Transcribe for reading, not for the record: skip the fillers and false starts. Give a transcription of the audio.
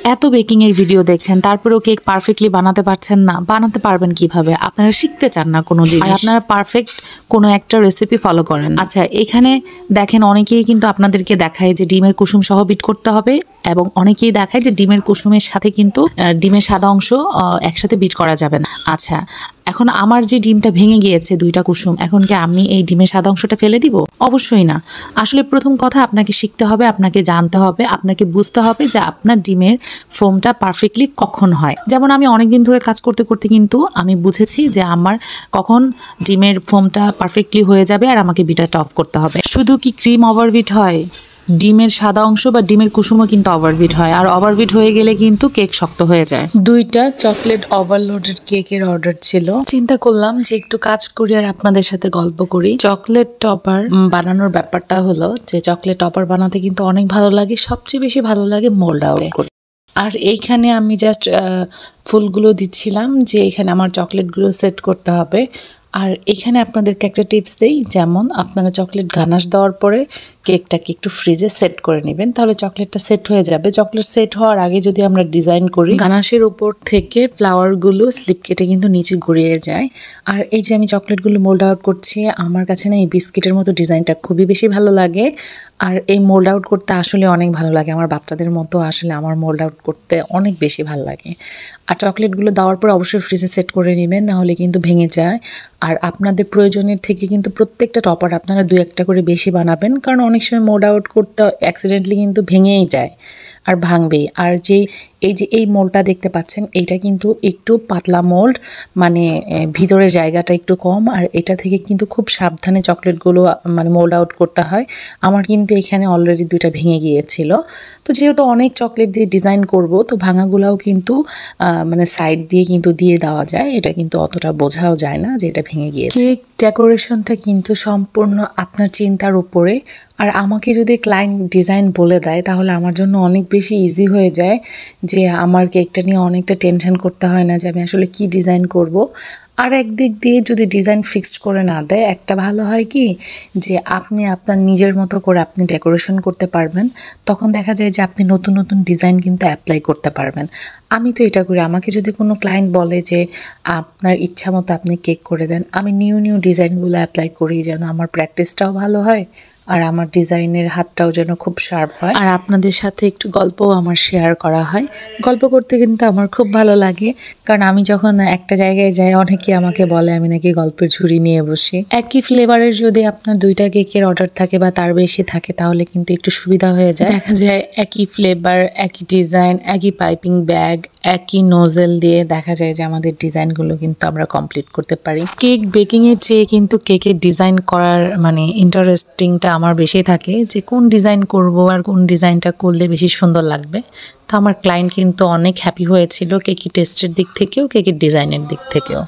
এত বেকিং এর ভিডিও দেখছেন তারপরেও কেক পারফেক্টলি বানাতে পারছেন না, বানাতে পারবেন কিভাবে? আপনারা শিখতে চান না কোনো জিনিস, আর আপনারা পারফেক্ট কোনো একটা রেসিপি ফলো করেন। আচ্ছা, এখানে দেখেন অনেকেই কিন্তু আপনাদেরকে দেখায় যে ডিমের কুসুম সহ বিট করতে হবে, এবং অনেকেই দেখায় যে ডিমের কুসুমের সাথে কিন্তু ডিমের সাদা অংশ একসাথে বিট করা যাবে না। আচ্ছা, এখন আমার যে ডিমটা ভেঙে গিয়েছে দুইটা কুসুম, এখন কি আমি এই ডিমের সাদা অংশটা ফেলে দিব? অবশ্যই না। আসলে প্রথম কথা আপনাকে শিখতে হবে, আপনাকে জানতে হবে, আপনাকে বুঝতে হবে যে আপনার ডিমের ফোমটা পারফেক্টলি কখন হয়। যেমন আমি অনেকদিন ধরে কাজ করতে করতে কিন্তু আমি বুঝেছি যে আমার কখন ডিমের ফোমটা পারফেক্টলি হয়ে যাবে আর আমাকে বিটারটা অফ করতে হবে। শুধু কি ক্রিম ওভারবিট হয়? ডিমের সাদা অংশ বা ডিমের কুসুমও কিন্তু ওভারবিট হয়, আর ওভারবিট হয়ে গেলে কিন্তু কেক শক্ত হয়ে যায়। দুইটা চকলেট ওভারলোডেড কেকের অর্ডার ছিল, চিন্তা করলাম যে একটু কাজ করি আর আপনাদের সাথে গল্প করি। চকলেট টপার বানানোর ব্যাপারটা হলো যে চকলেট টপার বানাতে কিন্তু অনেক ভালো লাগে, সবচেয়ে বেশি ভালো লাগে মোল্ড আউট করতে। আর এইখানে আমি জাস্ট ফুলগুলো দিচ্ছিলাম যে এখানে আমার চকলেটগুলো সেট করতে হবে। আর এখানে আপনাদেরকে একটা টিপস দেই, যেমন আপনারা চকলেট গানাশ দেওয়ার পরে কেকটাকে একটু ফ্রিজে সেট করে নেবেন, তাহলে চকলেটটা সেট হয়ে যাবে। চকলেট সেট হওয়ার আগে যদি আমরা ডিজাইন করি, গানাশের উপর থেকে ফ্লাওয়ারগুলো স্লিপ কেটে কিন্তু নিচে গড়িয়ে যায়। আর এই যে আমি চকলেটগুলো মোল্ড আউট করছি, আমার কাছে না এই বিস্কিটের মতো ডিজাইনটা খুবই বেশি ভালো লাগে। আর এই মোল্ড আউট করতে আসলে অনেক ভালো লাগে, আমার বাচ্চাদের মতো আসলে আমার মোল্ড আউট করতে অনেক বেশি ভালো লাগে। আর চকলেটগুলো দেওয়ার পর অবশ্যই ফ্রিজে সেট করে নেবেন, নাহলে কিন্তু ভেঙে যায়। আর আপনাদের প্রয়োজনের থেকে কিন্তু প্রত্যেকটা টপার আপনারা 2-1টা করে বেশি বানাবেন, কারণ অনেক সময় মোল্ড আউট করতে অ্যাক্সিডেন্টলি কিন্তু ভেঙেই যায় আর ভাঙবেই। আর এই মোল্ডটা দেখতে পাচ্ছেন, এইটা কিন্তু একটু পাতলা মোল্ড, মানে ভিতরে জায়গাটা একটু কম, আর এটা থেকে কিন্তু খুব সাবধানে চকলেটগুলো মানে মোল্ড আউট করতে হয়। আমার কিন্তু এখানে অলরেডি 2টা ভেঙে গিয়েছিল। তো যেহেতু অনেক চকলেট দিয়ে ডিজাইন করব, তো ভাঙাগুলাও কিন্তু মানে সাইড দিয়ে কিন্তু দিয়ে দেওয়া যায়, এটা কিন্তু অতটা বোঝাও যায় না যে এটা ভেঙে গিয়েছে। কেক ডেকোরেশনটা কিন্তু সম্পূর্ণ আপনার চিন্তার উপরে। আর আমাকে যদি ক্লায়েন্ট ডিজাইন বলে দেয়, তাহলে আমার জন্য অনেক বেশি ইজি হয়ে যায়, যে আমার কেকটা নিয়ে অনেকটা টেনশন করতে হয় না যে আমি আসলে কি ডিজাইন করব। আর একদিক দিয়ে যদি ডিজাইন ফিক্সড করে না দেয়, একটা ভালো হয় কি যে আপনি আপনার নিজের মতো করে আপনি ডেকোরেশন করতে পারবেন, তখন দেখা যায় যে আপনি নতুন নতুন ডিজাইন কিন্তু অ্যাপ্লাই করতে পারবেন। আমি তো এটা করি, আমাকে যদি কোনো ক্লায়েন্ট বলে যে আপনার ইচ্ছা মতো আপনি কেক করে দেন, আমি নিউ ডিজাইনগুলো অ্যাপ্লাই করি, যেন আমার প্র্যাকটিসটাও ভালো হয় আর আমার ডিজাইনের হাতটাও যেন খুব শার্প হয়, আর আপনাদের সাথে একটু গল্পও আমার শেয়ার করা হয়। গল্প করতে কিন্তু আমার খুব ভালো লাগে, কারণ আমি যখন একটা জায়গায় যাই, অনেকে আমাকে বলে আমি নাকি গল্পের ঝুড়ি নিয়ে বসি। একই ফ্লেভারের যদি আপনার 2টা কেকের অর্ডার থাকে বা তার বেশি থাকে, তাহলে কিন্তু একটু সুবিধা হয়ে যায়। দেখা যায় একই ফ্লেভার, একই ডিজাইন, একই পাইপিং ব্যাগ, একই নোজেল দিয়ে দেখা যায় যে আমাদের ডিজাইনগুলো কিন্তু আমরা কমপ্লিট করতে পারি। কেক বেকিংয়ের চেয়ে কিন্তু কেকের ডিজাইন করার মানে ইন্টারেস্টিংটা আমার বেশি থাকে, যে কোন ডিজাইন করব আর কোন ডিজাইনটা করলে বেশি সুন্দর লাগবে। তো আমার ক্লায়েন্ট কিন্তু অনেক হ্যাপি হয়েছিল, কেকের টেস্টের দিক থেকেও কেকের ডিজাইনের দিক থেকেও।